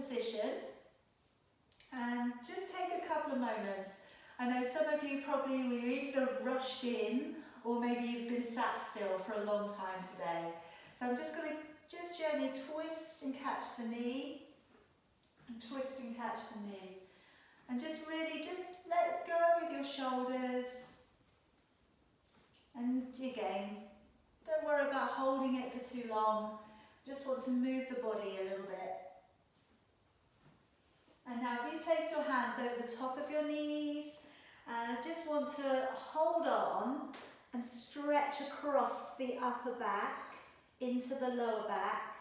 position and just take a couple of moments. I know some of you probably were either rushed in or maybe you've been sat still for a long time today. So I'm just going to just gently twist and catch the knee, and twist and catch the knee. And just really just let go with your shoulders. And again, don't worry about holding it for too long. Just want to move the body a little bit. And now replace your hands over the top of your knees. And I just want to hold on and stretch across the upper back into the lower back.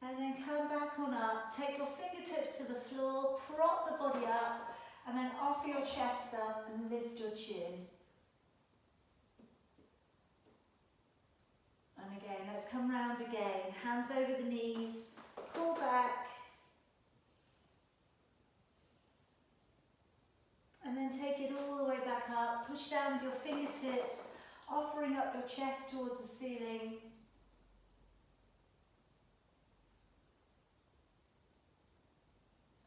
And then come back on up, take your fingertips to the floor, prop the body up, and then offer your chest up and lift your chin. And again, let's come round again, hands over the knees, pull back. And then take it all the way back up, push down with your fingertips, offering up your chest towards the ceiling.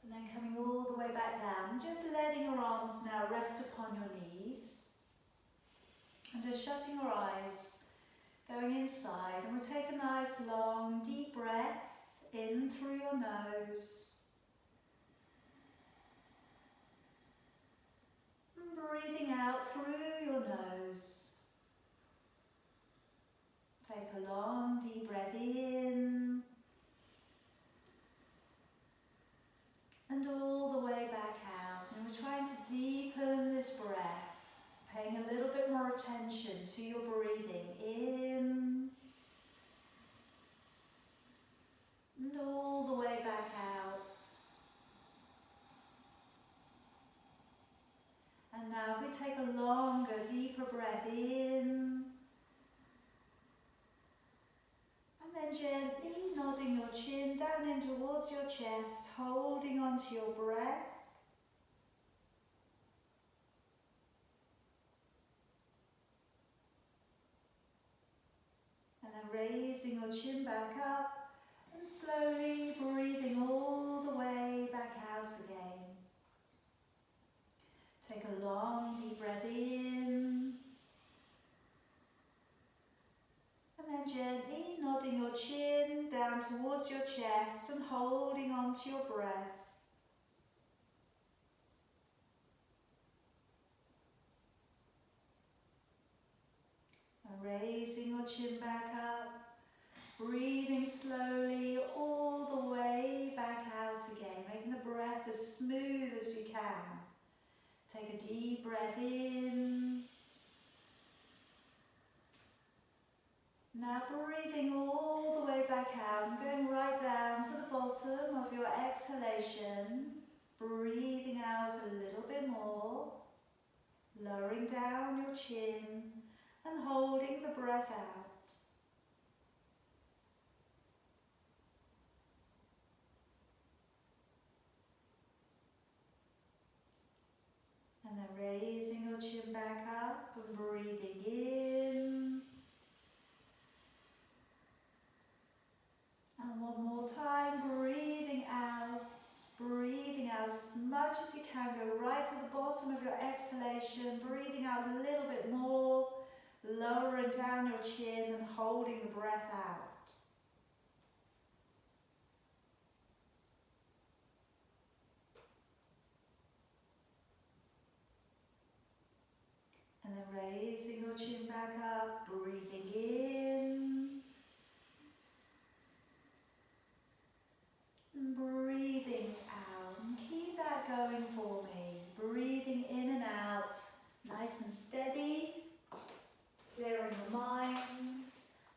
And then coming all the way back down, just letting your arms now rest upon your knees. And just shutting your eyes, going inside. And we'll take a nice long deep breath in through your nose. And breathing out through your nose. Take a long deep breath in. And all the way back out. And we're trying to deepen this breath, paying a little bit more attention to your breathing in. And all the way back out. And now if we take a longer, deeper breath in. And then gently nodding your chin down in towards your chest, holding onto your breath. And then raising your chin back up and slowly breathing all the way back out again. Take a long deep breath in. And then gently nodding your chin down towards your chest and holding on to your breath. And raising your chin back up, breathing slowly all the way back out again, making the breath as smooth as you can. Take a deep breath in. Now breathing all the way back out and going right down to the bottom of your exhalation. Breathing out a little bit more. Lowering down your chin and holding the breath out. And then raising your chin back up and breathing in. And one more time, breathing out as much as you can. Go right to the bottom of your exhalation, breathing out a little bit more, lowering down your chin and holding the breath out. And then raising your chin back up, breathing in. And breathing out. And keep that going for me. Breathing in and out, nice and steady. Clearing the mind.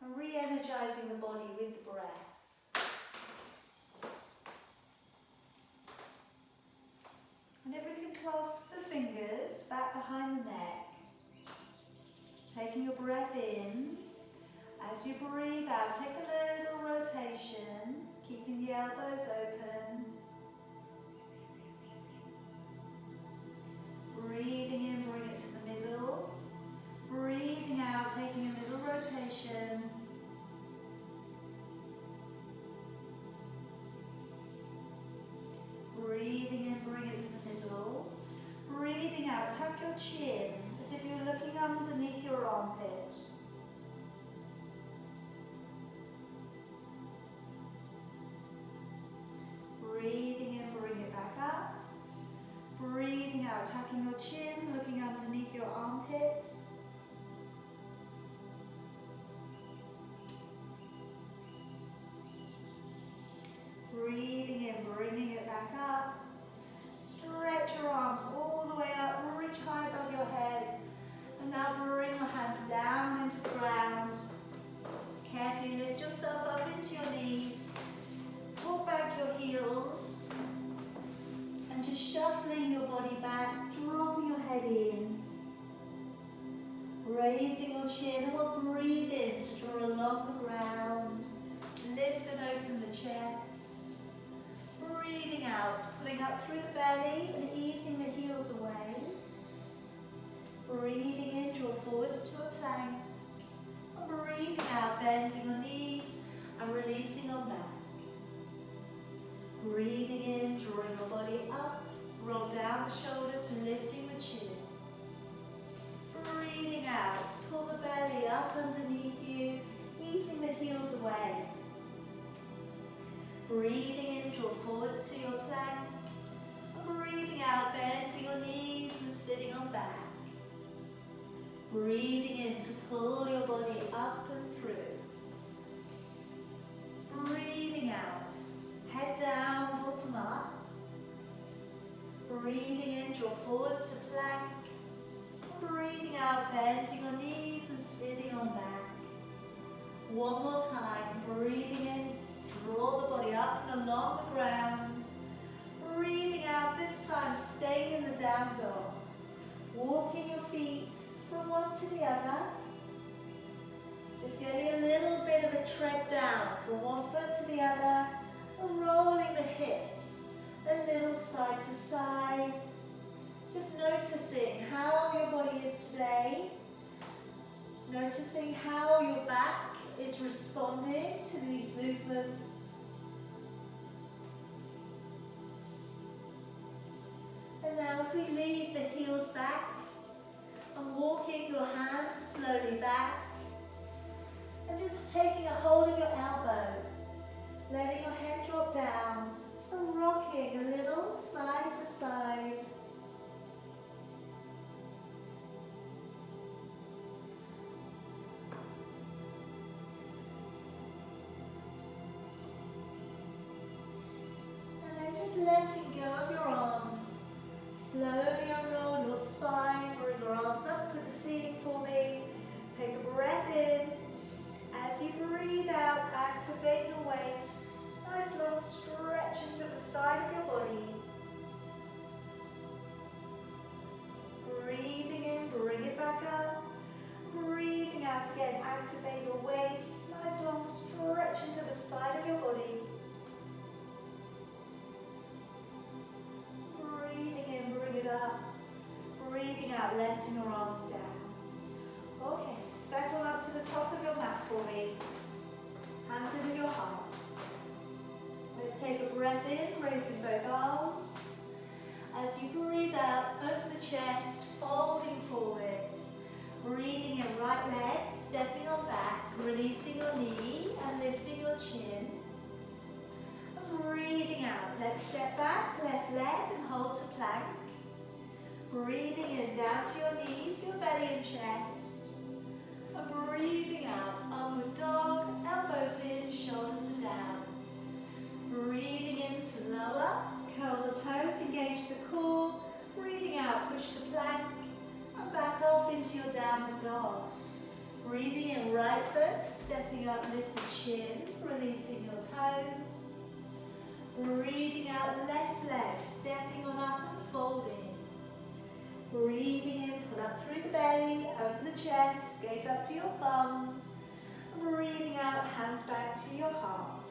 And re-energizing the body with the breath. And if we can clasp the fingers back behind the neck. Taking your breath in. As you breathe out, take a little rotation, keeping the elbows open. Breathing in, bring it to the middle. Breathing out, taking a little rotation. armpit. Breathing in, bring it back up. Breathing out, tucking your chin, looking underneath your armpit. Breathing in, bringing it back up. Stretch your arms all the way up, reach high above your head. And now bring your hands down into the ground. Carefully lift yourself up into your knees. Pull back your heels. And just shuffling your body back, dropping your head in. Raising your chin, and we'll breathe in to draw along the ground. Lift and open the chest. Breathing out, pulling up through the belly and easing the heels away. Breathing in, draw forwards to a plank. And breathing out, bending your knees and releasing on back. Breathing in, drawing your body up, roll down the shoulders, lifting the chin. Breathing out, pull the belly up underneath you, easing the heels away. Breathing in, draw forwards to your plank. And breathing out, bending your knees and sitting on back. Breathing in to pull your body up and through. Breathing out, head down, bottom up. Breathing in, draw forwards to plank. Breathing out, bending your knees and sitting on back. One more time, breathing in, draw the body up and along the ground. Breathing out, this time staying in the down dog. Walking your feet from one to the other. Just getting a little bit of a tread down from one foot to the other. And rolling the hips a little side to side. Just noticing how your body is today. Noticing how your back is responding to these movements. And now if we leave the heels back and walking your hands slowly back and just taking a hold of your elbows, letting your head drop down and rocking a little side to side. Just letting go of your arms. Slowly unroll your spine, bring your arms up to the ceiling for me. Take a breath in. As you breathe out, activate your waist. Nice long stretch into the side of your body. Breathing in, bring it back up. Breathing out again, activate your waist. Nice long stretch into the side of your body. Breathing in, bring it up. Breathing out, letting your arms down. Okay, step on up to the top of your mat for me. Hands into your heart. Let's take a breath in, raising both arms. As you breathe out, open the chest, folding forwards. Breathing in, right leg, stepping on back, releasing your knee and lifting your chin. Breathing out, let's step back, left leg and hold to plank. Breathing in, down to your knees, your belly and chest. And breathing out, upward dog, elbows in, shoulders are down. Breathing in to lower, curl the toes, engage the core. Breathing out, push to plank and back off into your downward dog. Breathing in, right foot, stepping up, lift the chin, releasing your toes. Breathing out, left leg, stepping on up and folding. Breathing in, pull up through the belly, open the chest, gaze up to your thumbs. Breathing out, hands back to your heart.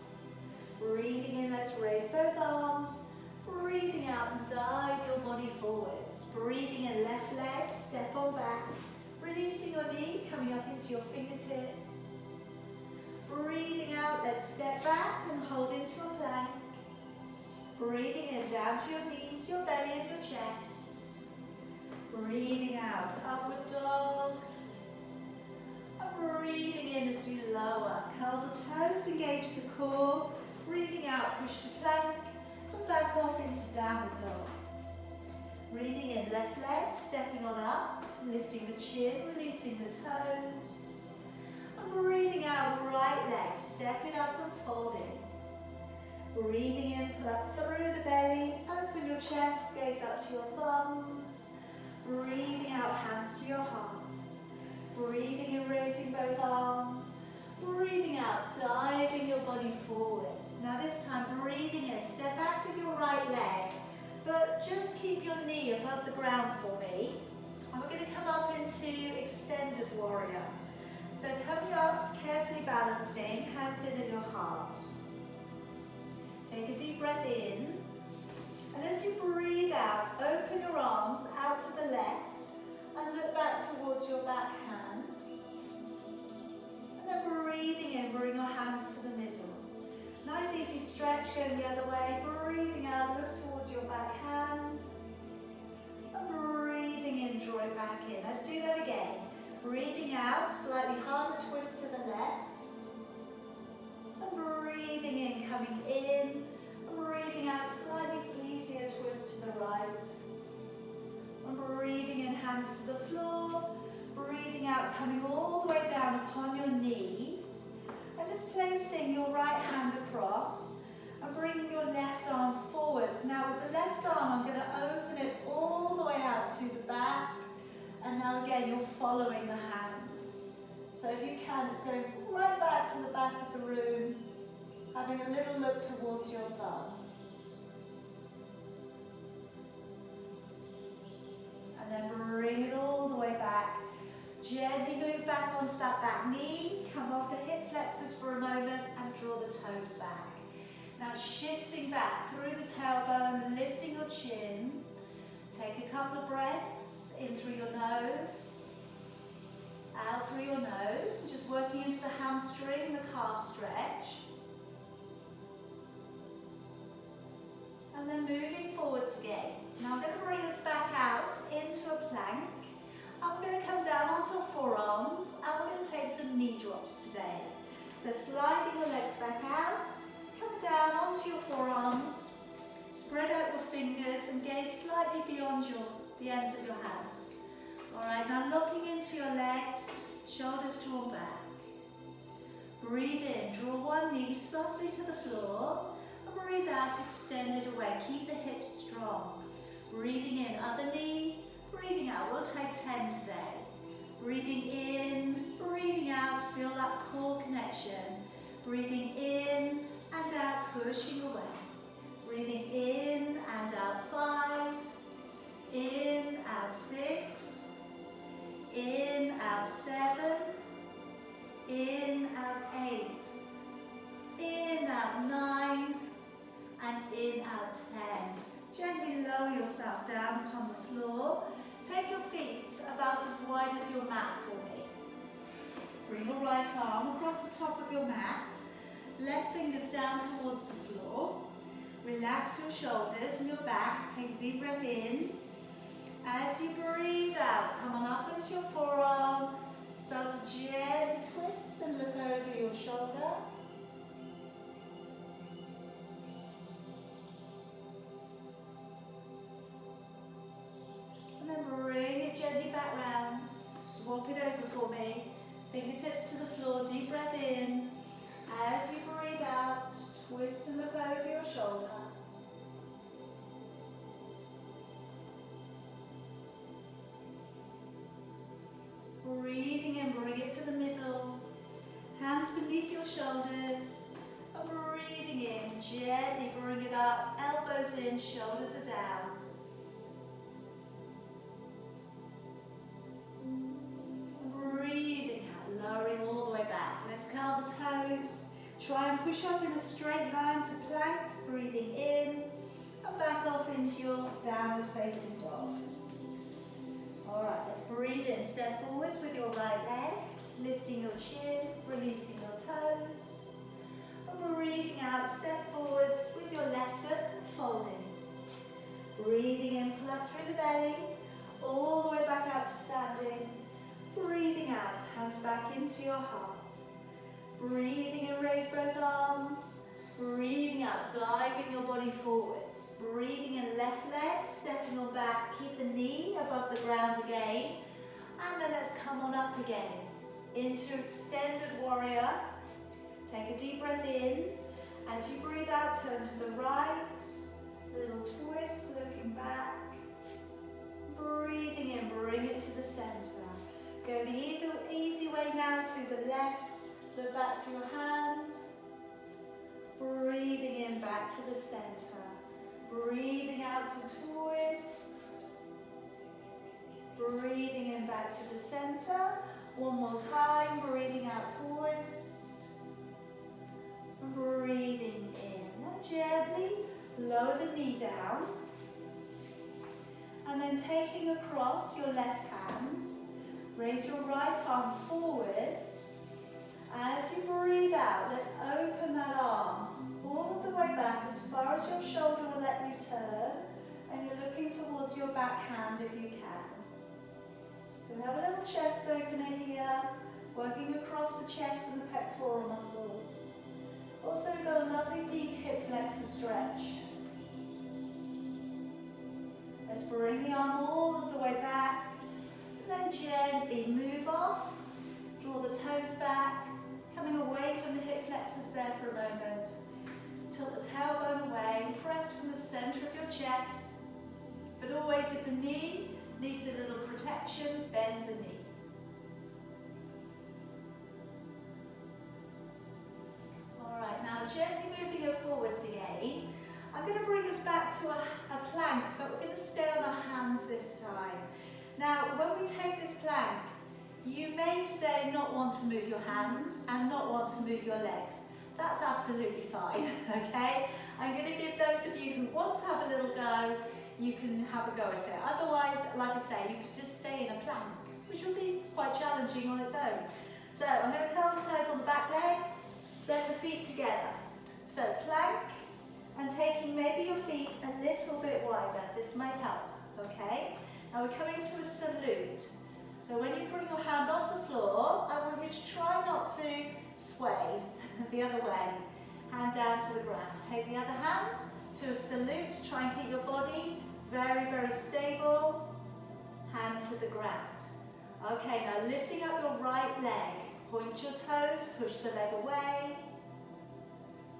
Breathing in, let's raise both arms. Breathing out and dive your body forwards. Breathing in, left leg, step on back. Releasing your knee, coming up into your fingertips. Breathing out, let's step back and hold into a plank. Breathing in, down to your knees, your belly and your chest. Breathing out, upward dog. engage the core. Breathing out, push to plank, and back off into downward dog. Breathing in, left leg, stepping on up, lifting the chin, releasing the toes. And breathing out, right leg, stepping up and folding. Breathing in, pull up through the belly, open your chest, gaze up to your thumbs. Breathing out, hands to your heart. Breathing in, raising both arms. Breathing out, diving your body forwards. Now this time, breathing in, step back with your right leg, but just keep your knee above the ground for me. And we're going to come up into extended warrior. So coming up, carefully balancing, hands in at your heart. Take a deep breath in. And as you breathe out, open your arms out to the left and look back towards your back hand. And then breathing in, bring your hands to the middle. Nice easy stretch going the other way. Breathing out, look towards your back hand. And breathing in, draw it back in. Let's do that again. Breathing out, slightly harder twist to the left. And breathing in, coming in. And breathing out, slightly easier twist to the right. And breathing in, hands to the floor. Breathing out, coming all the way down upon your knee. And just placing your right hand across and bringing your left arm forwards. Now with the left arm, I'm going to open it all the way out to the back. And now again, you're following the hand. So if you can, it's going right back to the back of the room, having a little look towards your thumb. And then bring it all the way back. Gently move back onto that back knee, come off the hip flexors for a moment and draw the toes back. Now shifting back through the tailbone, lifting your chin. Take a couple of breaths in through your nose, out through your nose, just working into the hamstring and the calf stretch. And then moving forwards again. Now I'm going to bring us back out into a plank. I'm going to come down onto our forearms and we're going to take some knee drops today. So sliding your legs back out, come down onto your forearms, spread out your fingers and gaze slightly beyond the ends of your hands. Alright, now looking into your legs, shoulders drawn back. Breathe in, draw one knee softly to the floor and breathe out, extend it away. Keep the hips strong. Breathing in, other knee. Breathing out, we'll take 10 today. Breathing in, breathing out, feel that core connection. Breathing in and out, pushing away. Breathing in and out 5. In, out 6. In, out 7. In, out 8. In, out 9. And in, out 10. Gently lower yourself down upon the floor. Take your feet about as wide as your mat for me. Bring your right arm across the top of your mat. Left fingers down towards the floor. Relax your shoulders and your back. Take a deep breath in. As you breathe out, come on up into your forearm. Start to gently twist and look over your shoulder. And then bring it gently back round. Swap it over for me. Fingertips to the floor, deep breath in. As you breathe out, twist and look over your shoulder. Breathing in, bring it to the middle. Hands beneath your shoulders. And breathing in, gently bring it up. Elbows in, shoulders are down. Breathing out, lowering all the way back. Let's curl the toes. Try and push up in a straight line to plank. Breathing in and back off into your downward facing dog. Alright, let's breathe in. Step forwards with your right leg, lifting your chin, releasing your toes. And breathing out, step forwards with your left foot and folding. Breathing in, pull up through the belly, all the way back out to standing. Breathing out, hands back into your heart. Breathing in, raise both arms. Breathing out, diving your body forwards. Breathing in, left leg, stepping on back. Keep the knee above the ground again. And then let's come on up again. Into extended warrior. Take a deep breath in. As you breathe out, turn to the right. Little twist, looking back. Breathing in, bring it to the center. Go the easy way now to the left. Look back to your hand. Breathing in, back to the center. Breathing out to twist. Breathing in, back to the center. One more time, breathing out, twist. Breathing in. And gently lower the knee down. And then taking across your left hand, raise your right arm forwards. As you breathe out, let's open that arm all of the way back as far as your shoulder will let you turn. And you're looking towards your back hand if you can. So we have a little chest opening here, working across the chest and the pectoral muscles. Also, we've got a lovely deep hip flexor stretch. Let's bring the arm all of the way back, and then gently move off. Draw the toes back, coming away from the hip flexors there for a moment. Tilt the tailbone away, and press from the center of your chest. But always if the knee needs a little protection, bend the knee. Alright, now gently moving it forwards again. I'm going to bring us back to a plank, but we're going to stay on our hands this time. Now, when we take this plank, you may today not want to move your hands and not want to move your legs. That's absolutely fine, okay? I'm going to give those of you who want to have a little go, you can have a go at it. Otherwise, like I say, you could just stay in a plank, which will be quite challenging on its own. So I'm going to curl the toes on the back leg, spread the feet together. So plank, and taking maybe your feet a little bit wider. This might help, okay? Now we're coming to a salute. So when you bring your hand off the floor, I want you to try not to sway the other way. Hand down to the ground. Take the other hand to a salute. Try and keep your body very, very stable. Hand to the ground. Okay, now lifting up your right leg. Point your toes, push the leg away.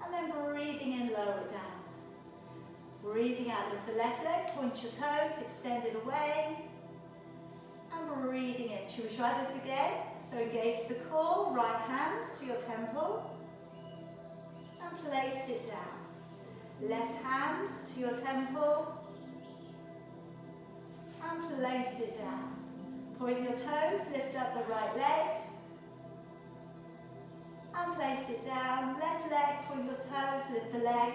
And then breathing in, lower it down. Breathing out, lift the left leg, point your toes, extend it away. And breathing in. Should we try this again? So engage the core, right hand to your temple. And place it down. Left hand to your temple. And place it down. Point your toes, lift up the right leg. And place it down. Left leg, point your toes, lift the leg.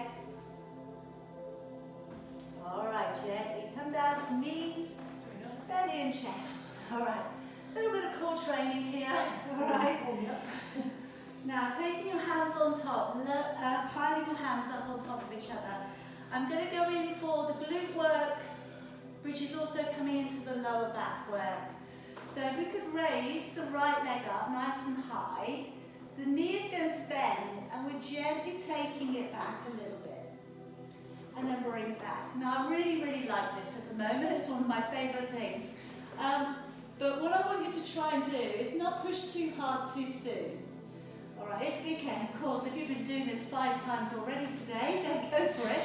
Alright, gently come down to knees, belly and chest. Alright, a little bit of core training here. Alright. Now taking your hands on top, piling your hands up on top of each other. I'm going to go in for the glute work, which is also coming into the lower back work. So if we could raise the right leg up nice and high, the knee is going to bend and we're gently taking it back a little bit. And then bring it back. Now I really, really like this at the moment. It's one of my favourite things. But what I want you to try and do is not push too hard too soon. Alright, if you can, of course, if you've been doing this 5 times already today, then go for it.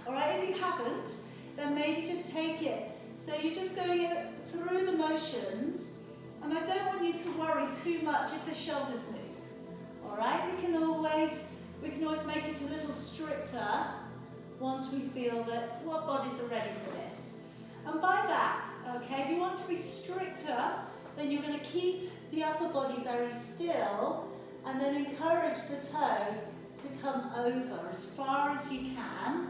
Alright, if you haven't, then maybe just take it. So you're just going through the motions, and I don't want you to worry too much if the shoulders move. Alright, we can always make it a little stricter once we feel that our bodies are ready for this. And by that, okay, if you want to be stricter, then you're going to keep the upper body very still and then encourage the toe to come over as far as you can.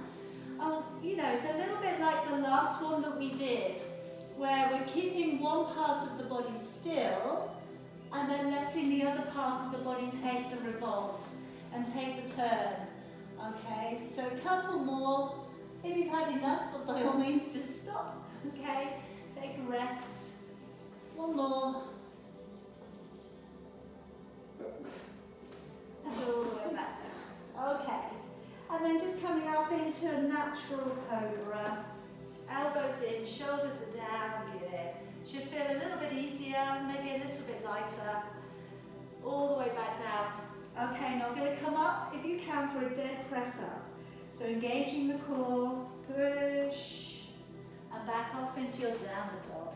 You know, it's a little bit like the last one that we did, where we're keeping one part of the body still and then letting the other part of the body take the revolve and take the turn. Okay, so a couple more. If you've had enough, by all means, just stop. Okay, take a rest. One more. So engaging the core, push, and back off into your downward dog.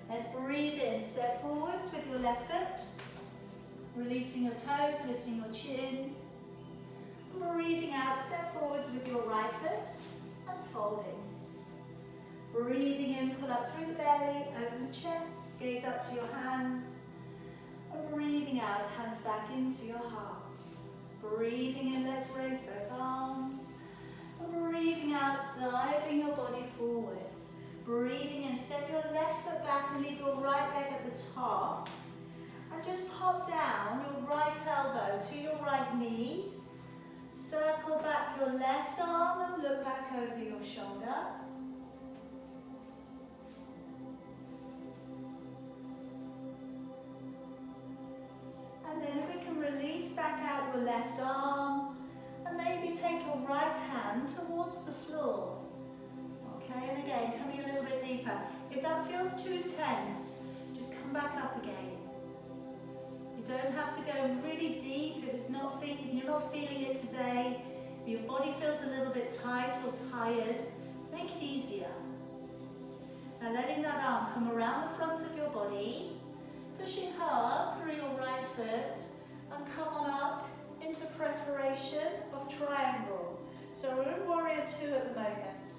Let's breathe in, step forwards with your left foot, releasing your toes, lifting your chin. Breathing out, step forwards with your right foot and folding. Breathing in, pull up through the belly, open the chest, gaze up to your hands. And breathing out, hands back into your heart. Breathing in, let's raise both arms. And breathing out, diving your body forwards. Breathing in, step your left foot back and leave your right leg at the top. And just pop down your right elbow to your right knee. Circle back your left arm and look back over your shoulder. And then if we can release back out your left arm and maybe take your right hand towards the floor. Okay, and again, coming a little bit deeper. If that feels too intense, just come back up again. You don't have to go really deep if you're not feeling it today. If your body feels a little bit tight or tired, make it easier. Now letting that arm come around the front of your body, pushing hard through your right foot, and come on up into preparation of triangle. So we're in warrior 2 at the moment.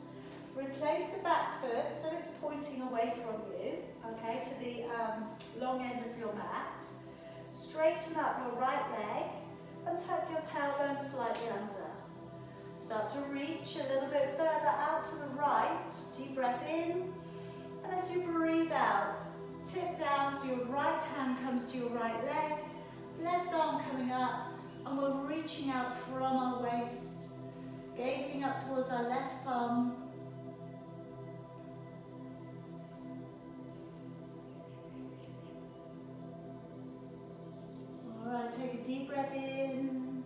Replace the back foot so it's pointing away from you, okay, to the long end of your mat. Straighten up your right leg and tuck your tailbone slightly under. Start to reach a little bit further out to the right. Deep breath in, and as you breathe out, tip down so your right hand comes to your right leg, left arm coming up, and we're reaching out from our waist, gazing up towards our left thumb. Alright, take a deep breath in,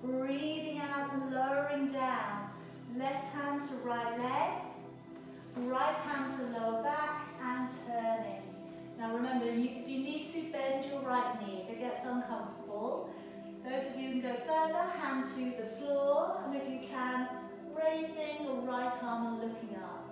breathing out and lowering down. Left hand to right leg, right hand to lower back and turning. Now remember, if you need to bend your right knee, if it gets uncomfortable, those of you who can go further, hand to the floor, and if you can, raising your right arm and looking up.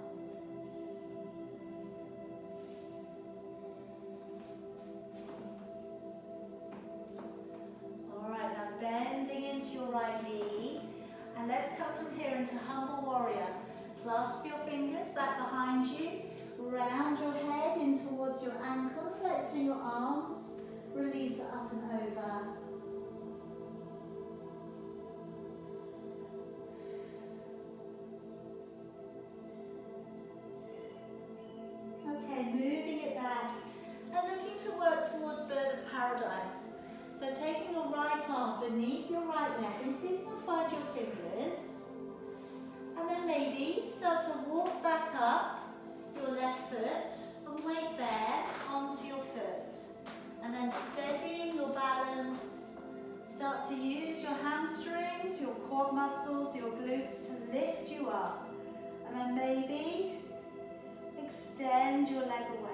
Alright, now bending into your right knee, and let's come from here into humble warrior. Clasp your fingers back behind you, round your head in towards your ankle, flexing your arms, release up and over. Okay, moving it back and looking to work towards bird of paradise. So taking your right arm beneath your right leg and see if you can find your fingers. And then maybe start to walk back up your left foot and weight bear onto your foot. And then steadying your balance, start to use your hamstrings, your quad muscles, your glutes to lift you up. And then maybe extend your leg away.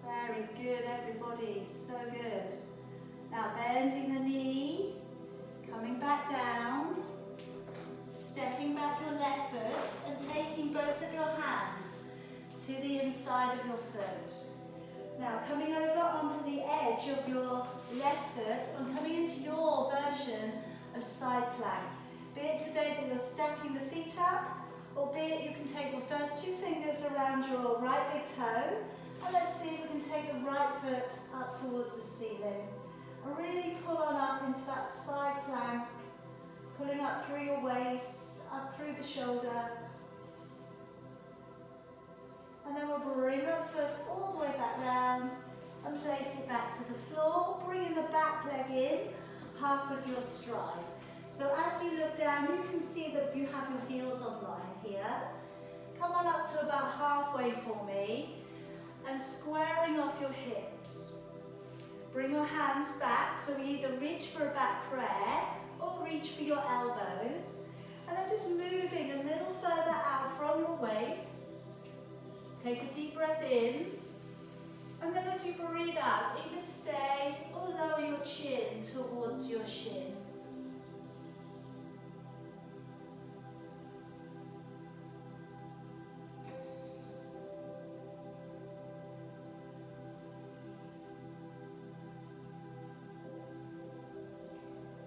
Very good, everybody, so good. Now bending the knee, coming back down, stepping back your left foot and taking both of your hands to the inside of your foot. Now coming over onto the edge of your left foot and coming into your version of side plank. Be it today that you're stacking the feet up, or be it you can take your first 2 fingers around your right big toe, and let's see if we can take the right foot up towards the ceiling. And really pull on up into that side plank, pulling up through your waist, up through the shoulder. And then we'll bring our foot all the way back round and place it back to the floor, bringing the back leg in, half of your stride. So as you look down, you can see that you have your heels online here. Come on up to about halfway for me and squaring off your hips. Bring your hands back, so either reach for a back prayer or reach for your elbows. And then just moving a little further out from your waist. Take a deep breath in And then as you breathe out, either stay or lower your chin towards your shin.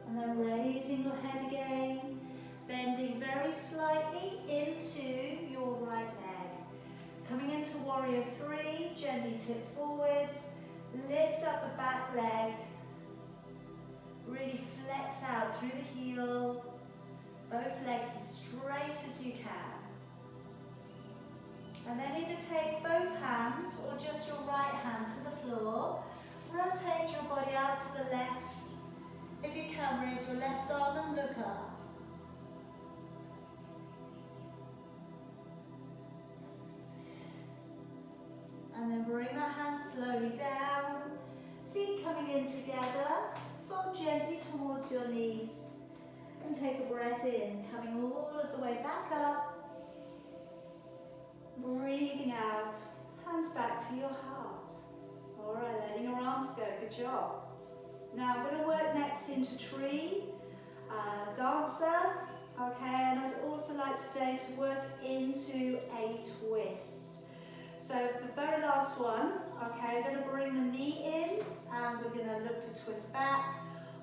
And then raising your head again, bending very slightly into your right leg. Coming into warrior three, gently tip forwards, lift up the back leg, really flex out through the heel, both legs as straight as you can. And then either take both hands or just your right hand to the floor, rotate your body out to the left. If you can, raise your left arm and look up. And then bring that hand slowly down, feet coming in together, fold gently towards your knees. And take a breath in, coming all of the way back up. Breathing out, hands back to your heart. All right, letting your arms go, good job. Now I'm going to work next into tree, dancer, okay, and I'd also like today to work into a twist. So for the very last one, okay, I'm going to bring the knee in and we're going to look to twist back,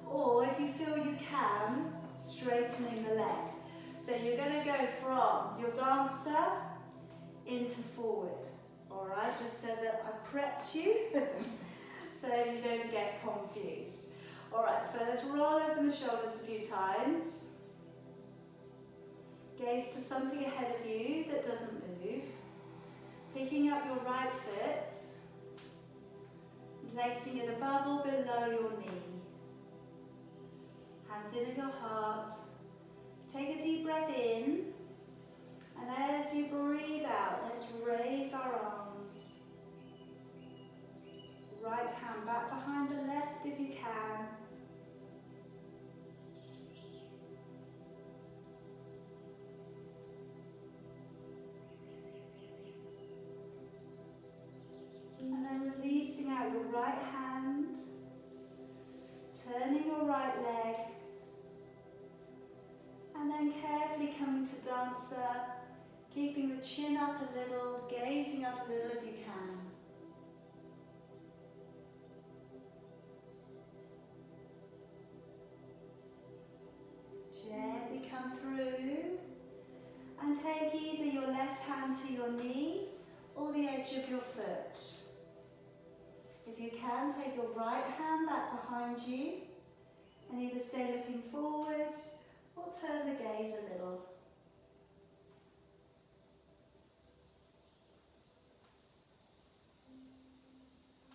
or if you feel you can, straightening the leg. So you're going to go from your dancer into forward, all right, just so that I prepped you. So you don't get confused. All right, so let's roll open the shoulders a few times. Gaze to something ahead of you that doesn't move. Picking up your right foot, placing it above or below your knee. Hands in at your heart. Take a deep breath in. And as you breathe out, let's raise our arms. Right hand back behind the left if you can. And then releasing out your right hand, turning your right leg, and then carefully coming to dancer, keeping the chin up a little, gazing up a little if you can. Gently come through and take either your left hand to your knee or the edge of your foot. If you can, take your right hand back behind you and either stay looking forwards or turn the gaze a little.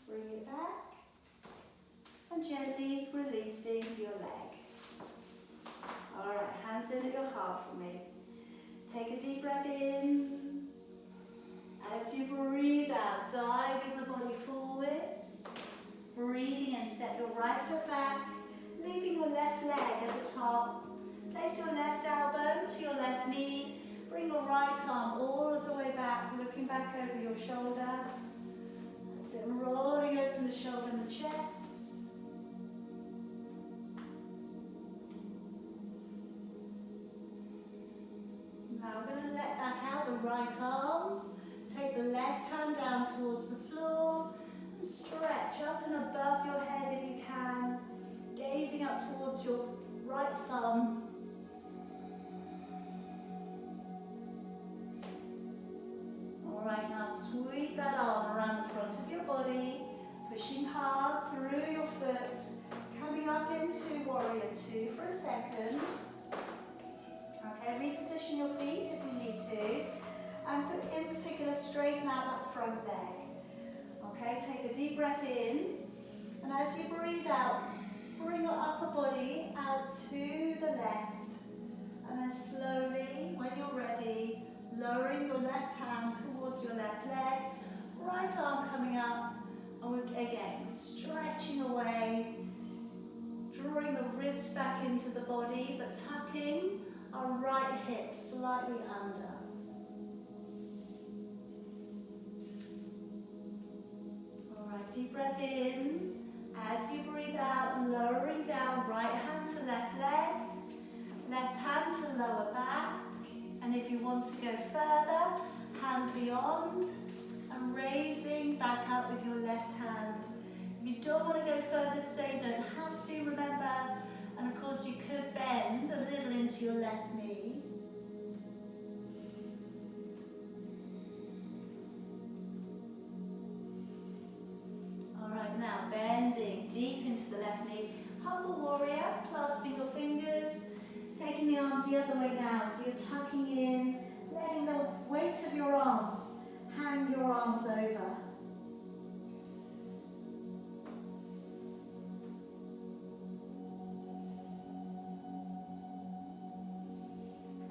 Bring it back and gently releasing your leg. Alright, hands in at your heart for me. Take a deep breath in. As you breathe out, diving the body forwards. Breathing in, step your right foot back, leaving your left leg at the top. Place your left elbow to your left knee. Bring your right arm all of the way back, looking back over your shoulder. That's it, rolling open the shoulder and the chest. Now we're going to let back out the right arm. Take the left hand down towards the floor and stretch up and above your head if you can, gazing up towards your right thumb. Alright, now sweep that arm around the front of your body, pushing hard through your foot, coming up into warrior two for a second. Okay, reposition your feet if you need to. And in particular, straighten out that front leg. Okay, take a deep breath in. And as you breathe out, bring your upper body out to the left. And then slowly, when you're ready, lowering your left hand towards your left leg. Right arm coming up. And we're, again, stretching away. Drawing the ribs back into the body, but tucking our right hip slightly under. deep breath in. As you breathe out, lowering down, right hand to left leg, left hand to lower back. And if you want to go further, hand beyond and raising back up with your left hand. If you don't want to go further today, you don't have to, remember. And of course you could bend a little into your left knee. Alright, now bending deep into the left knee. Humble warrior, clasping your fingers, taking the arms the other way now. So you're tucking in, letting the weight of your arms hang your arms over.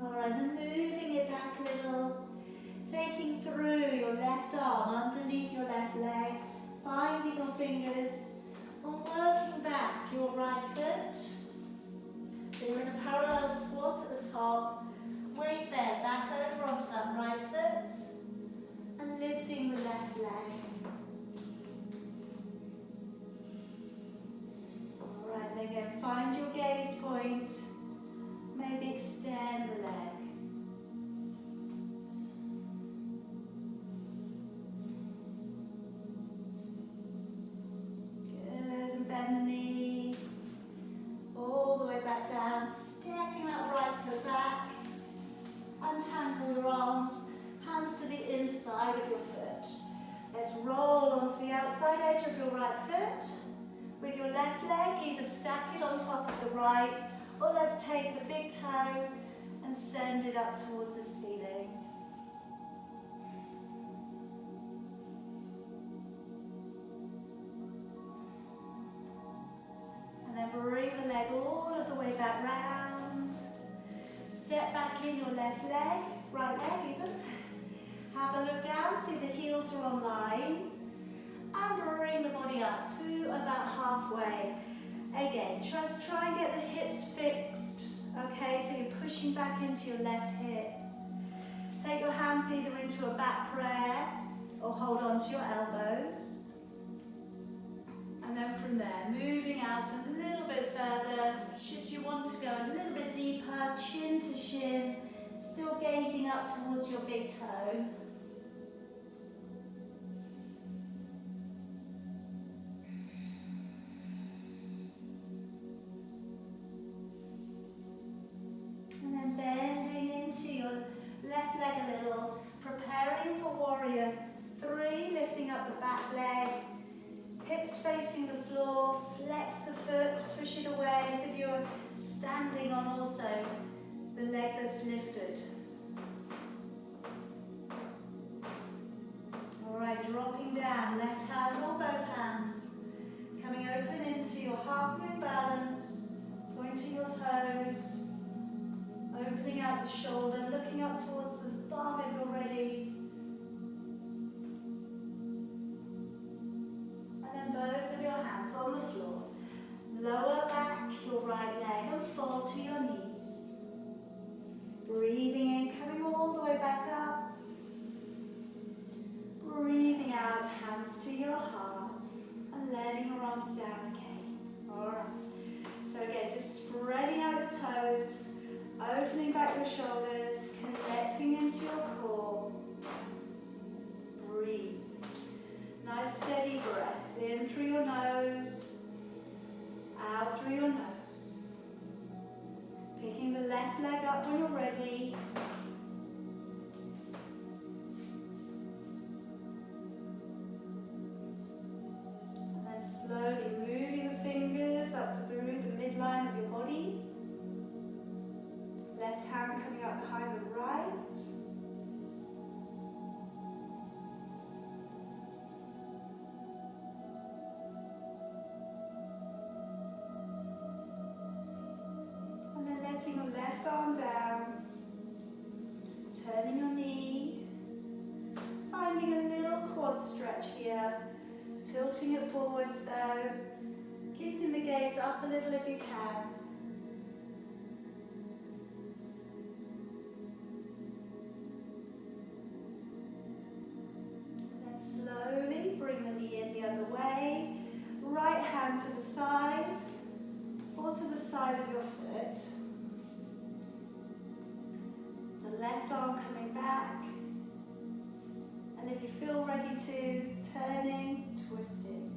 Alright, then moving it back a little, taking through your left arm underneath your left leg, finding your fingers, and working back your right foot. So you're in a parallel squat at the top, weight there, back over onto that right foot, and lifting the left leg. Alright, then again, find your gaze point, maybe extend the leg. Bend the knee, all the way back down, stepping that right foot back, untangle your arms, hands to the inside of your foot. Let's roll onto the outside edge of your right foot, with your left leg, either stack it on top of the right, or let's take the big toe and send it up towards the ceiling. And then bring the leg all of the way back round. Step back in your left leg, right leg even. Have a look down, see the heels are on line. And bring the body up to about halfway. Again, just try and get the hips fixed. Okay, so you're pushing back into your left hip. Take your hands either into a back prayer or hold on to your elbows. And then from there, moving out a little bit further. Should you want to go a little bit deeper, chin to shin, still gazing up towards your big toe. And then bending into your left leg a little, preparing for warrior 3, lifting up the back leg. Hips facing the floor, flex the foot, push it away as if you're standing on also the leg that's lifted. Alright, dropping down, left hand or both hands. Coming open into your half moon balance, pointing your toes, opening out the shoulder, looking up towards the thumb if you're ready. Both of your hands on the floor. Lower back your right leg and fall to your knees. Breathing in, coming all the way back up. Breathing out, hands to your heart. And letting your arms down again. Alright. So again, just spreading out your toes. Opening back your shoulders. Connecting into your core. Breathe. Nice steady breath. In through your nose, out through your nose. Picking the left leg up when you're ready. And then slowly moving the fingers up through the midline of your body. Left hand coming up behind the right. Letting your left arm down, turning your knee, finding a little quad stretch here, tilting it forwards though, keeping the gaze up a little if you can. And then slowly bring the knee in the other way. feel ready to, turning, twisting.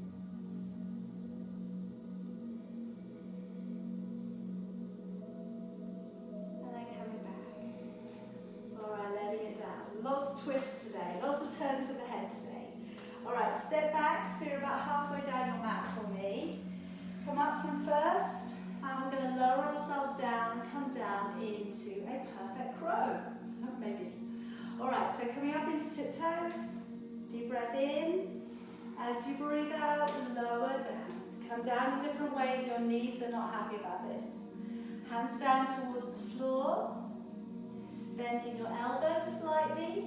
And then coming back. All right, letting it down. Lots of twists today, lots of turns with the head today. All right, step back, so you're about halfway down your mat for me. Come up from first, and we're going to lower ourselves down, come down into a perfect crow, maybe. All right, so coming up into tiptoes, deep breath in. As you breathe out, lower down. Come down a different way if your knees are not happy about this. Hands down towards the floor, bending your elbows slightly.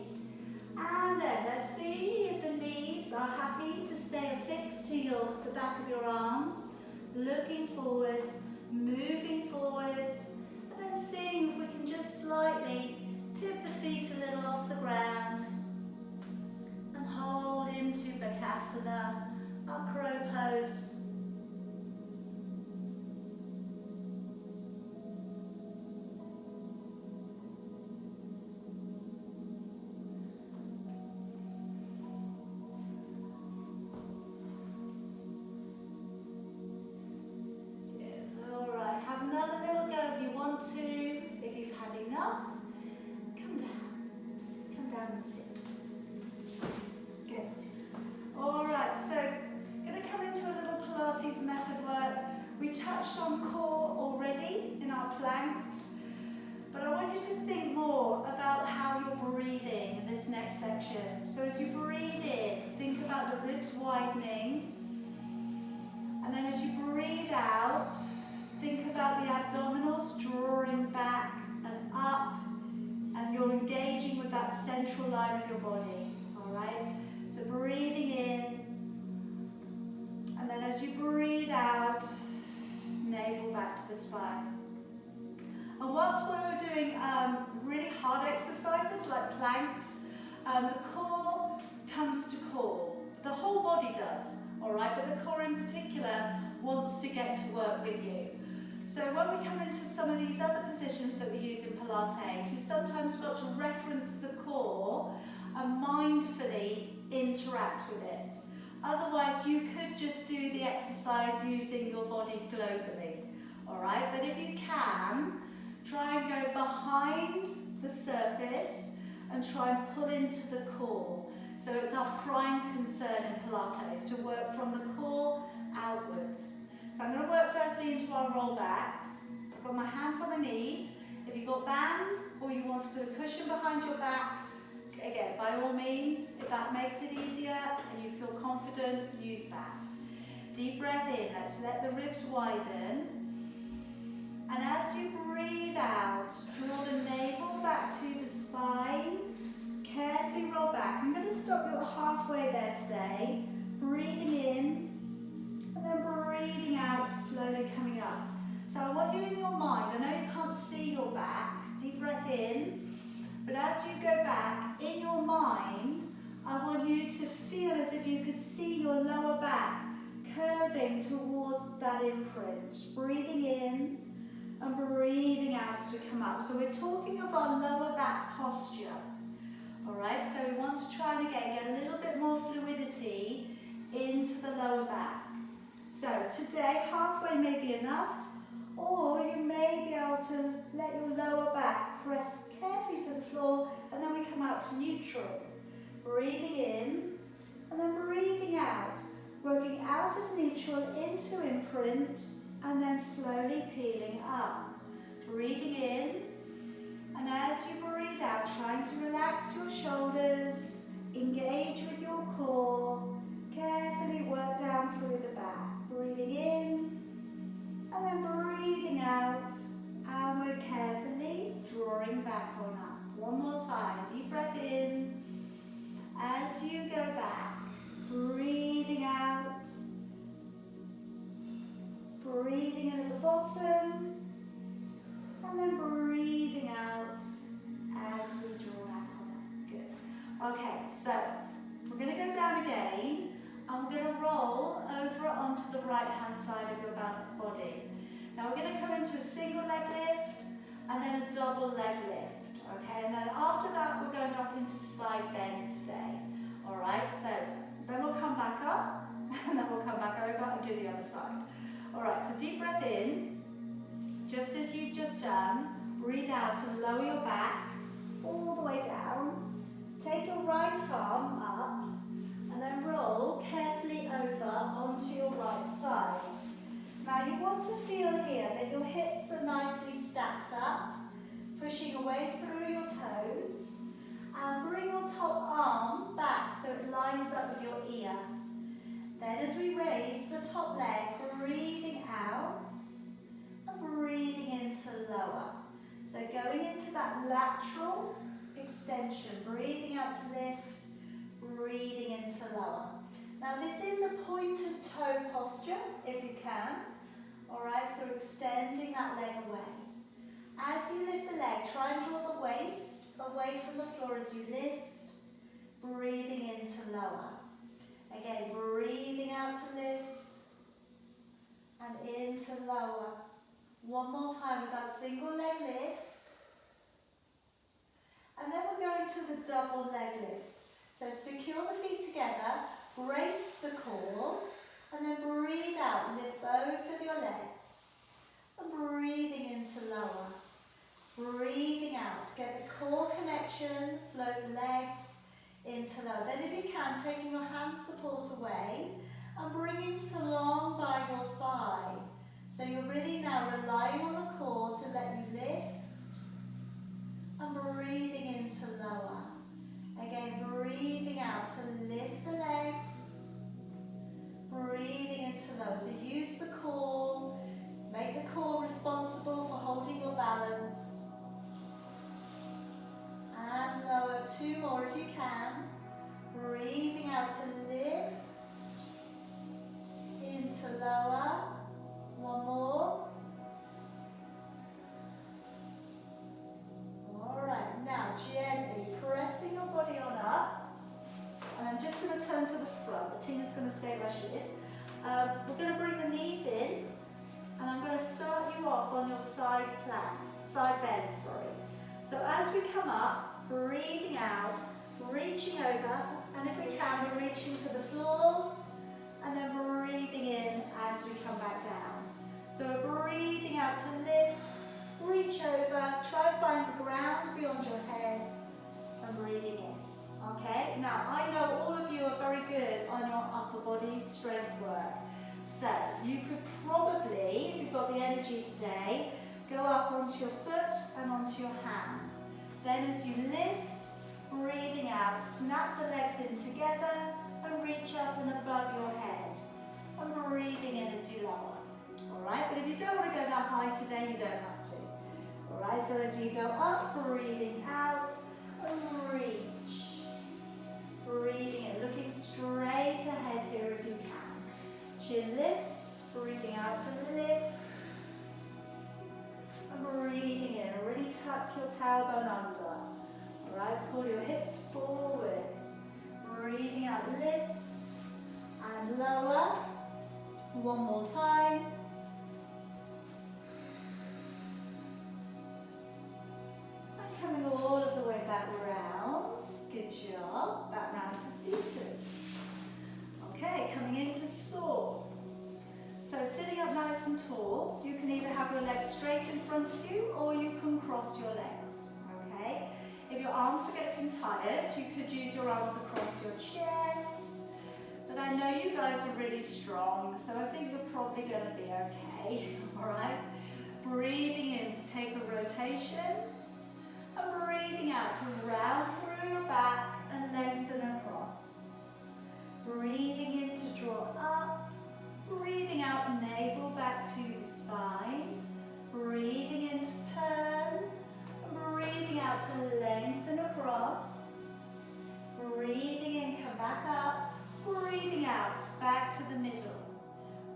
And then let's see if the knees are happy to stay affixed to the back of your arms. Looking forwards, moving forwards, and then seeing if we can just slightly tip the feet a little off the ground and hold into Bakasana, our crow pose. If you've had enough, come down and sit. Good. All right, so going to come into a little Pilates method work. We touched on core already in our planks, but I want you to think more about how you're breathing in this next section. So as you breathe in, think about the ribs widening, and then as you breathe out, think about the abdominals drawing back and up, and you're engaging with that central line of your body, all right? So breathing in, and then as you breathe out, navel back to the spine. And whilst we're doing really hard exercises like planks, the core comes to core. The whole body does, all right? But the core in particular wants to get to work with you. So when we come into some of these other positions that we use in Pilates, we sometimes got to reference the core and mindfully interact with it. Otherwise, you could just do the exercise using your body globally, all right? But if you can, try and go behind the surface and try and pull into the core. So it's our prime concern in Pilates, to work from the core outwards. So I'm going to work firstly into our rollbacks. I've got my hands on my knees. If you've got band or you want to put a cushion behind your back, again, by all means, if that makes it easier and you feel confident, use that. Deep breath in. Let's let the ribs widen. And as you breathe out, draw the navel back to the spine. Carefully roll back. I'm going to stop you halfway there today. Breathing in. And then breathing out, slowly coming up. So I want you in your mind, I know you can't see your back, deep breath in, but as you go back, in your mind, I want you to feel as if you could see your lower back curving towards that imprint. Breathing in and breathing out as we come up. So we're talking of our lower back posture. All right, so we want to try and again get a little bit more fluidity into the lower back. So today, halfway may be enough, or you may be able to let your lower back press carefully to the floor, and then we come out to neutral. Breathing in, and then breathing out, working out of neutral into imprint, and then slowly peeling up. Breathing in, and as you breathe out, trying to relax your shoulders, engage with your core, carefully work down through the back. Breathing in, and then breathing out, and we're carefully drawing back on up. One more time, deep breath in. As you go back, breathing out, breathing in at the bottom, and then breathing out as we draw back on up. Good. Okay, so we're going to go down again. And we're going to roll over onto the right-hand side of your body. Now we're going to come into a single leg lift and then a double leg lift, okay? And then after that, we're going up into side bend today, all right? All right, so deep breath in, just as you've just done. Breathe out and lower your back all the way down. Take your right arm up and then roll carefully over onto your right side. Now you want to feel here that your hips are nicely stacked up, pushing away through your toes, and bring your top arm back so it lines up with your ear. Then as we raise the top leg, breathing out and breathing into lower. So going into that lateral extension, breathing out to lift, breathing into lower. Now this is a pointed toe posture, if you can. Alright, so extending that leg away. As you lift the leg, try and draw the waist away from the floor as you lift, breathing into lower. Again, breathing out to lift and into lower. One more time with that single leg lift. And then we're going to the double leg lift. So secure the feet together, brace the core, and then breathe out, lift both of your legs. And breathing into lower. Breathing out, get the core connection, float the legs into lower. Then if you can, taking your hand support away and bringing it along by your thigh. So you're really now relying on the core to let you lift and breathing into lower. Again, breathing out to lift the legs, breathing into lower. So use the core, make the core responsible for holding your balance. And lower, 2 more if you can. Breathing out to lift, into lower. 1 more. Alright, now gently pressing your body on up. And I'm just going to turn to the front. Tina's going to stay where she is. We're going to bring the knees in. And I'm going to start you off on your side bend, sorry. So as we come up, breathing out, reaching over, and if we can, we're reaching for the floor, and then breathing in as we come back down. So we're breathing out to lift, reach over, try and find the ground beyond your head, and breathing in. Okay, now I know all of you are very good on your upper body strength work. So you could probably, if you've got the energy today, go up onto your foot and onto your hand. Then as you lift, breathing out, snap the legs in together and reach up and above your head. And breathing in as you lower. Alright, but if you don't want to go that high today, you don't have to. Alright, so as you go up, breathing out and reach. Breathing in, looking straight ahead here if you can. Chin lifts, breathing out to lift. And breathing in, really tuck your tailbone under. Alright, pull your hips forwards. Breathing out, lift and lower. 1 more time. And coming all of the way back round. Good job. Back round to seated. Okay, coming into saw. So sitting up nice and tall, you can either have your legs straight in front of you or you can cross your legs. Okay? If your arms are getting tired, you could use your arms across your chest. But I know you guys are really strong, so I think you're probably going to be okay. Alright? Breathing in to take a rotation. And breathing out to round through your back and lengthen across. Breathing in to draw up. Breathing out, navel back to the spine. Breathing in to turn. Breathing out to lengthen across. Breathing in, come back up. Breathing out, back to the middle.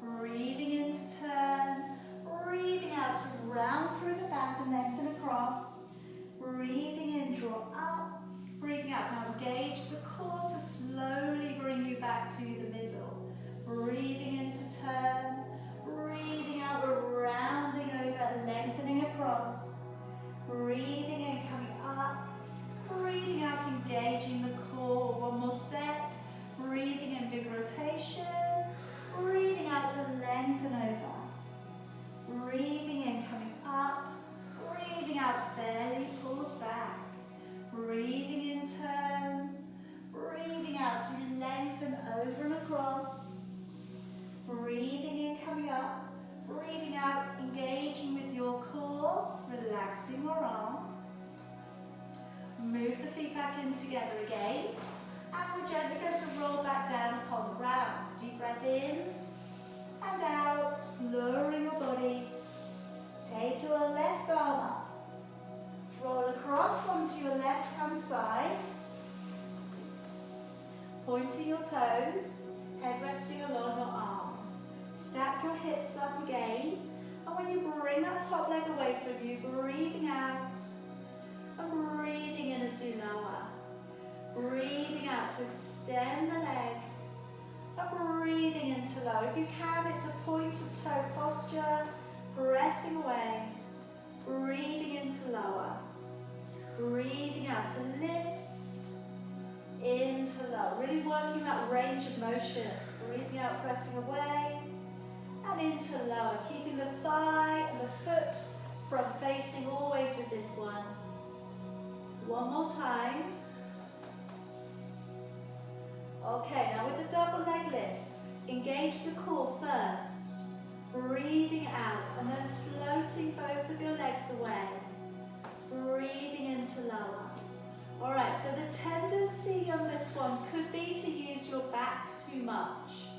Breathing in to turn. Breathing out to round through the back and lengthen across. Breathing in, draw up. Breathing out, now engage the core to slowly bring you back to the middle. Breathing in to turn. Breathing out, we're rounding over, lengthening across. Breathing in, coming up. Breathing out, engaging the core. 1 more set. Breathing in, big rotation. Breathing out to lengthen over. Breathing in, coming up. Breathing out, belly pulls back. Breathing in, turn. Breathing out to lengthen over and across. Breathing in, coming up. Breathing out, engaging with your core, relaxing your arms. Move the feet back in together again. And we're gently going to roll back down upon the ground. Deep breath in and out, lowering your body. Take your left arm up. Roll across onto your left hand side. Pointing your toes, head resting along your arm. Stack your hips up again. And when you bring that top leg away from you, breathing out and breathing in as you lower. Breathing out to extend the leg. And breathing in to lower. If you can, it's a pointed toe posture. Pressing away. Breathing in to lower. Breathing out to lift. Into lower. Really working that range of motion. Breathing out, pressing away. And into lower. Keeping the thigh and the foot front facing always with this one. One more time. Okay, now with the double leg lift, engage the core first. Breathing out and then floating both of your legs away. Breathing into lower. Alright, so the tendency on this one could be to use your back too much.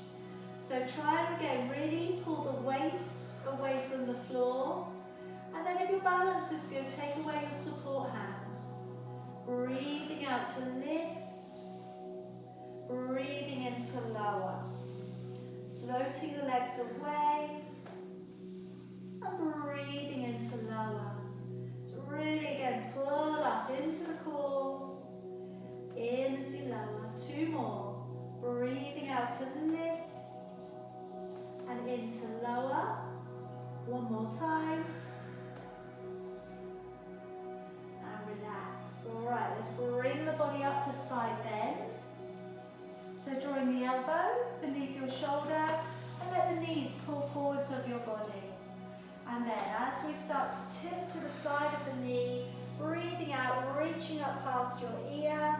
So try and again, really pull the waist away from the floor. And then if your balance is good, take away your support hand. Breathing out to lift. Breathing into lower. Floating the legs away. And breathing into lower. So really again, pull up into the core. In as you lower. Two more. Breathing out to lift. And into lower. One more time. And relax. Alright, let's bring the body up for side bend. So drawing the elbow beneath your shoulder and let the knees pull forwards of your body. And then as we start to tip to the side of the knee, breathing out, reaching up past your ear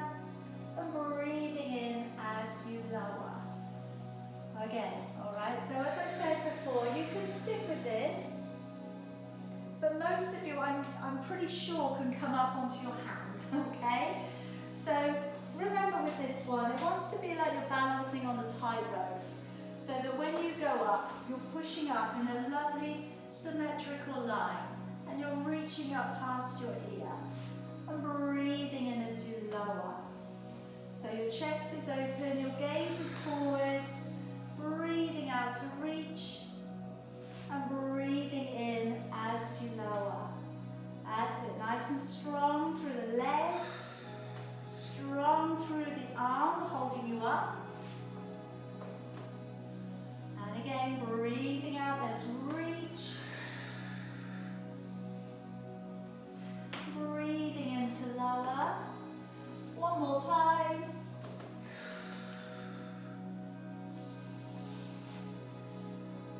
and breathing in as you lower. Again, alright, so as I said before, you can stick with this, but most of you, I'm pretty sure, can come up onto your hand, okay? So remember with this one, it wants to be like you're balancing on a tightrope. So that when you go up, you're pushing up in a lovely symmetrical line. And you're reaching up past your ear. And breathing in as you lower. So your chest is open, your gaze is forwards. Breathing out to reach. And breathing in as you lower. That's it, nice and strong through the legs. Strong through the arm, holding you up. And again, breathing out, let's reach. Breathing into lower. One more time.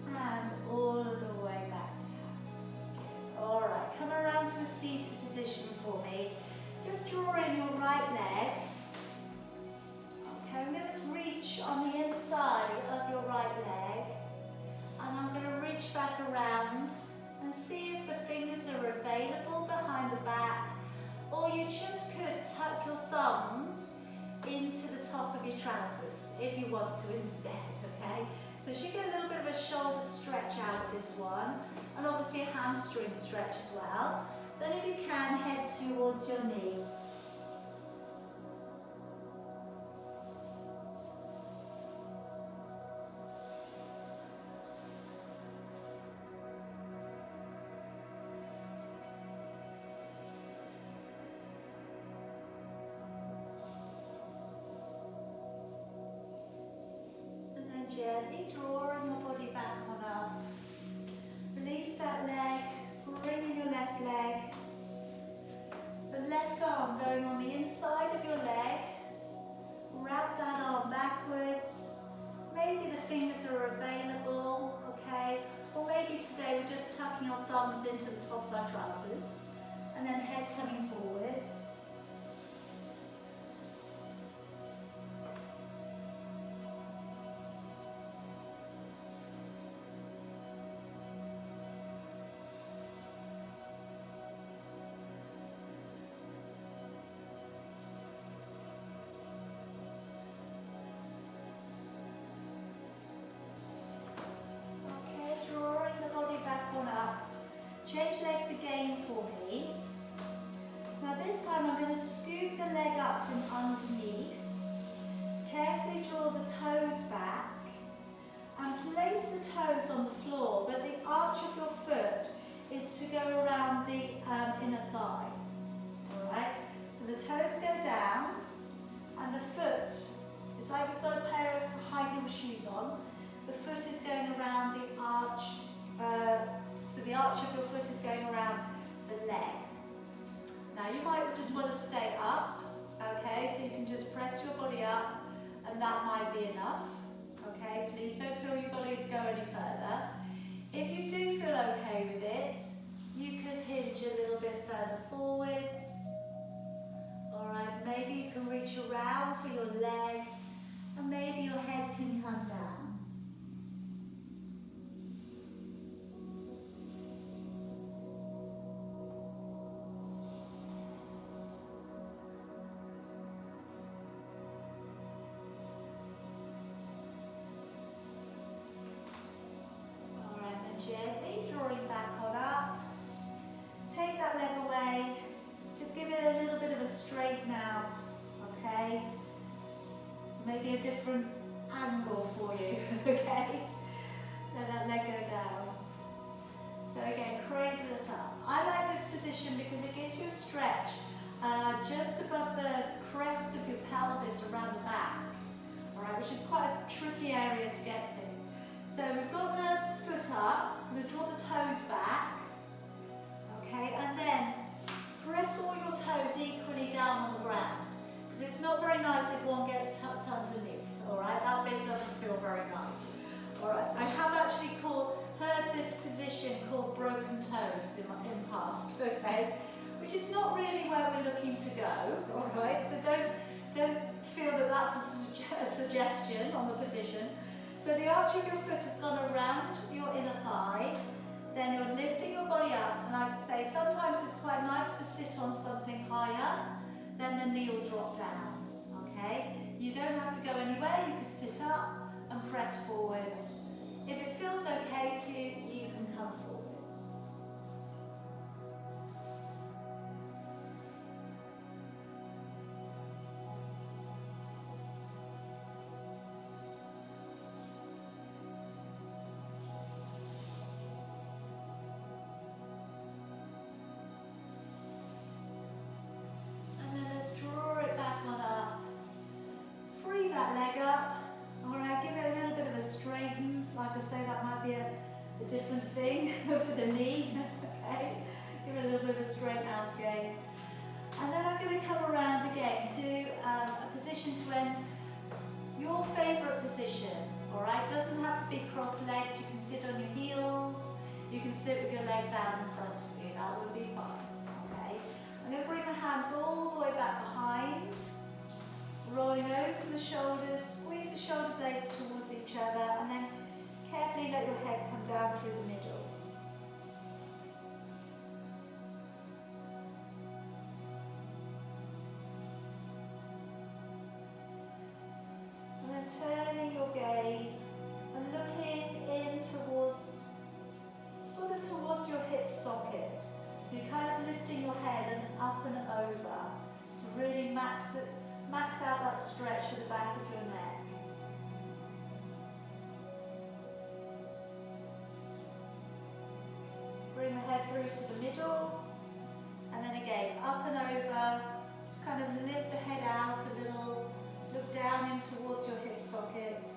And all of the way back down. Good. All right, come around to a seated position for me. Just draw in your right leg. Okay, I'm going to reach on the inside of your right leg. And I'm going to reach back around and see if the fingers are available behind the back. Or you just could tuck your thumbs into the top of your trousers if you want to instead, okay? So you get a little bit of a shoulder stretch out of this one. And obviously a hamstring stretch as well. Then if you can, head towards your knee. And then gently drawing your body back on up. Release that leg. Bring in your left leg. So the left arm going on the inside of your leg. Wrap that arm backwards. Maybe the fingers are available, okay? Or maybe today we're just tucking place the toes on the floor, but the arch of your foot is to go around the inner thigh. Alright? So the toes go down, and the foot, it's like you've got a pair of high heel shoes on. The foot is going around the arch, so the arch of your foot is going around the leg. Now you might just want to stay up, okay, so you can just press your body up, and that might be enough, okay. Please don't feel you've got to go any further. If you do feel okay with it, you could hinge a little bit further forwards. Alright, maybe you can reach around for your leg, and maybe your head can come down. Gently drawing back on up. Take that leg away. Just give it a little bit of a straighten out, okay? Maybe a different angle for you, okay? Let that leg go down. So again, cradle it up. I like this position because it gives you a stretch just above the crest of your pelvis around the back, all right, which is quite a tricky area to get to. So we've got the foot up, I'm going to draw the toes back, okay, and then press all your toes equally down on the ground, because it's not very nice if one gets tucked underneath, alright, that bit doesn't feel very nice. Alright, I have actually heard this position called broken toes in the past, okay, which is not really where we're looking to go, alright, so don't feel that that's a suggestion on the position. So the arch of your foot has gone around your inner thigh, then you're lifting your body up, and I'd say sometimes it's quite nice to sit on something higher, then the knee will drop down, okay? You don't have to go anywhere, you can sit up and press forwards. If it feels okay to you, you can come forwards. Different thing for the knee, okay? Give it a little bit of a straighten out again. And then I'm going to come around again to a position to end your favourite position, alright? Doesn't have to be cross-legged, you can sit on your heels, you can sit with your legs out in front of you, that would be fine, okay? I'm going to bring the hands all the way back behind, rolling open the shoulders, squeeze the shoulder blades towards each other, and then carefully let your head come down through the middle. And then turning your gaze and looking in towards, sort of towards your hip socket. So you're kind of lifting your head and up and over to really max out that stretch at the back of your neck. Bring the head through to the middle, and then again, up and over, just kind of lift the head out a little, look down in towards your hip socket.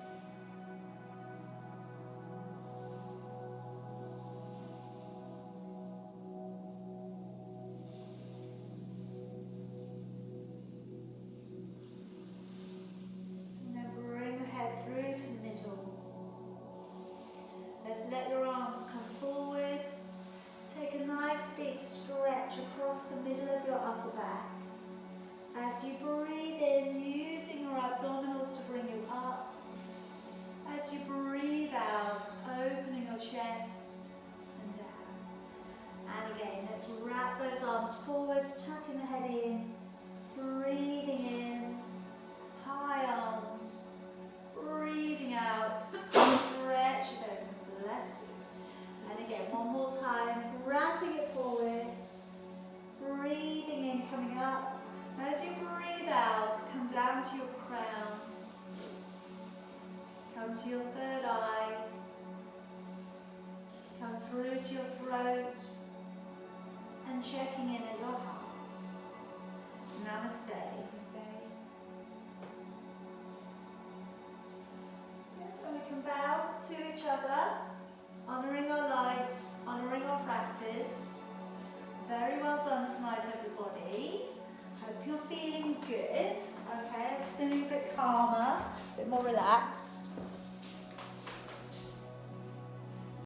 And then bring the head through to the middle. Let's let your arms come forwards. Take a nice big stretch across the middle of your upper back. As you breathe in, using your abdominals to bring you up. As you breathe out, opening your chest and down. And again, let's wrap those arms forwards, tucking the head in, breathing in, high arms, breathing out, stretch it open, bless you. And again, one more time, wrapping it forwards, breathing in, coming up. As you breathe out, come down to your crown, come to your third eye, through to your throat and checking in at your heart. Namaste. Namaste. Yes, and we can bow to each other, honouring our light, honouring our practice. Very well done tonight, everybody. Hope you're feeling good. Okay, feeling a bit calmer, a bit more relaxed.